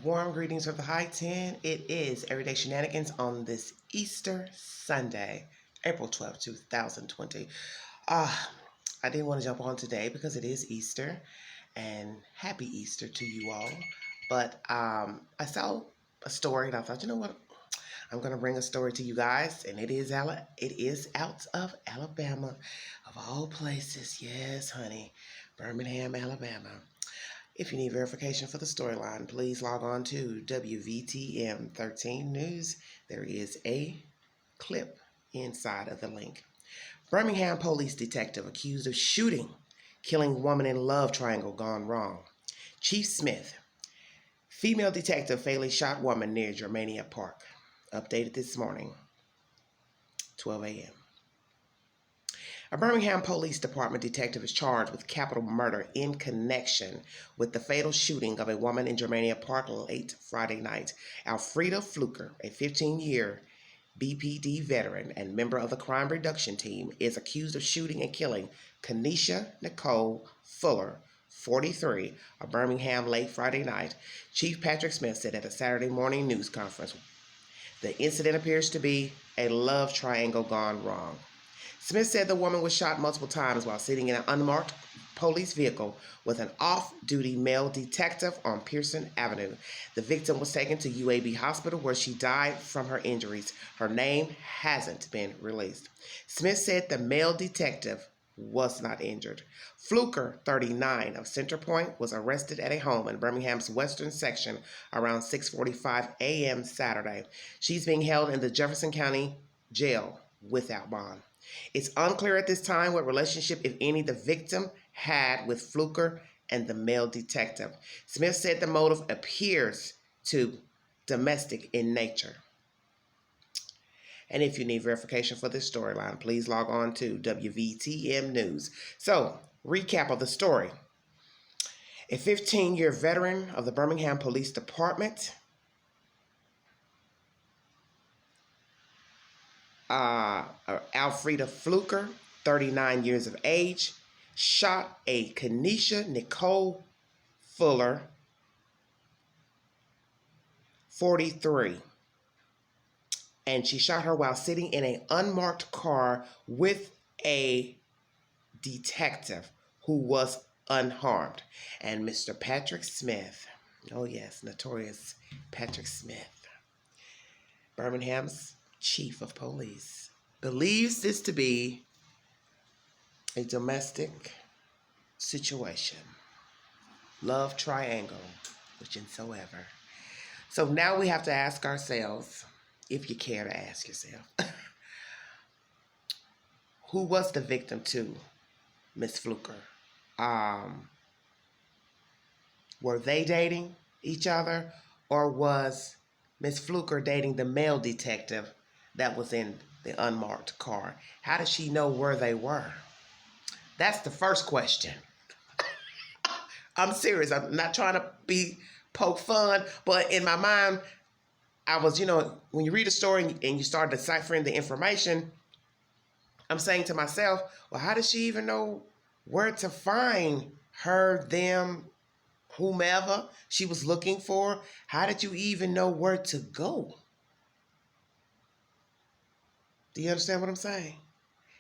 Warm greetings from the High 10. It is Everyday Shenanigans on this Easter Sunday, April 12th, 2020. I didn't want to jump on today because it is Easter, and happy Easter to you all. But I saw a story and I thought, you know what? I'm going to bring a story to you guys, and it is out of Alabama, of all places. Yes, honey, Birmingham, Alabama. If you need verification for the storyline, please log on to WVTM 13 News. There is a clip inside of the link. Birmingham police detective accused of shooting, killing woman in love triangle gone wrong. Chief Smith, female detective fatally shot woman near Germania Park. Updated this morning, 12 a.m. A Birmingham Police Department detective is charged with capital murder in connection with the fatal shooting of a woman in Germania Park late Friday night. Alfreda Fluker, a 15-year BPD veteran and member of the crime reduction team, is accused of shooting and killing Kenesha Nicole Fuller, 43, of Birmingham late Friday night. Chief Patrick Smith said at a Saturday morning news conference, the incident appears to be a love triangle gone wrong. Smith said the woman was shot multiple times while sitting in an unmarked police vehicle with an off-duty male detective on Pearson Avenue. The victim was taken to UAB Hospital where she died from her injuries. Her name hasn't been released. Smith said the male detective was not injured. Fluker, 39, of Center Point, was arrested at a home in Birmingham's western section around 6:45 a.m. Saturday. She's being held in the Jefferson County Jail without bond. It's unclear at this time what relationship, if any, the victim had with Fluker and the male detective. Smith said the motive appears to domestic in nature. And if you need verification for this storyline, please log on to WVTM News. So, recap of the story. A 15-year veteran of the Birmingham Police Department, Alfreda Fluker, 39 years of age, shot a Kenesha Nicole Fuller, 43. And she shot her while sitting in an unmarked car with a detective who was unharmed. And Mr. Patrick Smith, oh yes, notorious Patrick Smith, Birmingham's chief of police, believes this to be a domestic situation, love triangle, whichsoever. So now we have to ask ourselves, if you care to ask yourself, who was the victim to Miss Fluker? Were they dating each other, or was Miss Fluker dating the male detective that was in the unmarked car? How did she know where they were? That's the first question. I'm serious. I'm not trying to poke fun, but in my mind, I was, when you read a story and you start deciphering the information, I'm saying to myself, well, how does she even know where to find her, them, whomever she was looking for? How did you even know where to go? Do you understand what I'm saying?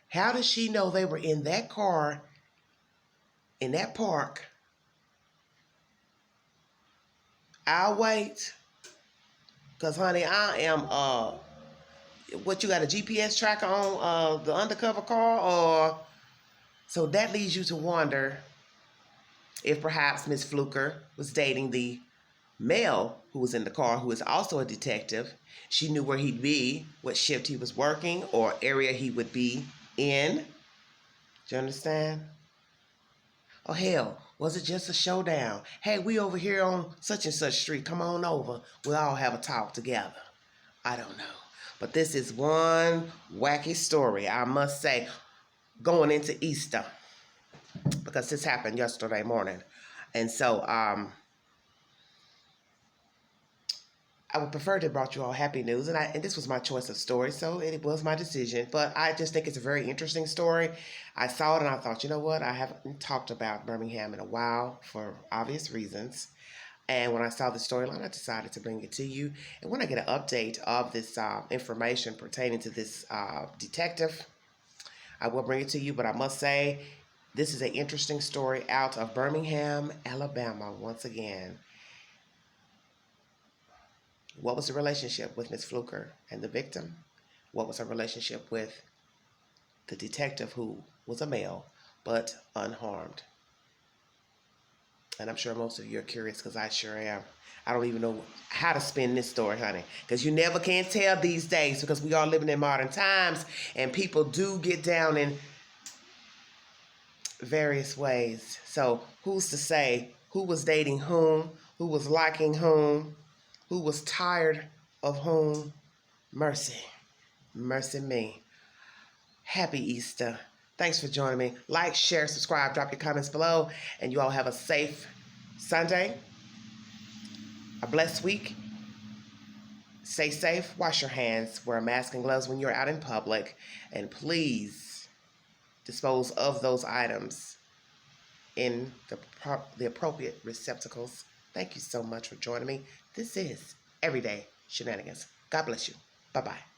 How did she know they were in that car, in that park? I'll wait. Because, honey, I am, what, you got a GPS tracker on the undercover car? Or so that leads you to wonder if perhaps Miss Fluker was dating the male who was in the car, who is also a detective. She knew where he'd be, what shift he was working, or area he would be in. Do you understand? Oh, hell, was it just a showdown? Hey, we over here on such and such street. Come on over. We'll all have a talk together. I don't know. But this is one wacky story, I must say, going into Easter, because this happened yesterday morning. And so, I would prefer to have brought you all happy news, and this was my choice of story, so it was my decision. But I just think it's a very interesting story. I saw it and I thought, you know what? I haven't talked about Birmingham in a while for obvious reasons. And when I saw the storyline, I decided to bring it to you. And when I get an update of this information pertaining to this detective, I will bring it to you. But I must say, this is an interesting story out of Birmingham, Alabama, once again. What was the relationship with Miss Fluker and the victim? What was her relationship with the detective, who was a male but unharmed? And I'm sure most of you are curious, because I sure am. I don't even know how to spin this story, honey, because you never can tell these days, because we are living in modern times and people do get down in various ways. So who's to say who was dating whom, who was liking whom, who was tired of whom? Mercy. Mercy me. Happy Easter. Thanks for joining me. Like, share, subscribe, drop your comments below, and you all have a safe Sunday, a blessed week. Stay safe, wash your hands, wear a mask and gloves when you're out in public, and please dispose of those items in the appropriate receptacles. Thank you so much for joining me. This is Everyday Shenanigans. God bless you. Bye-bye.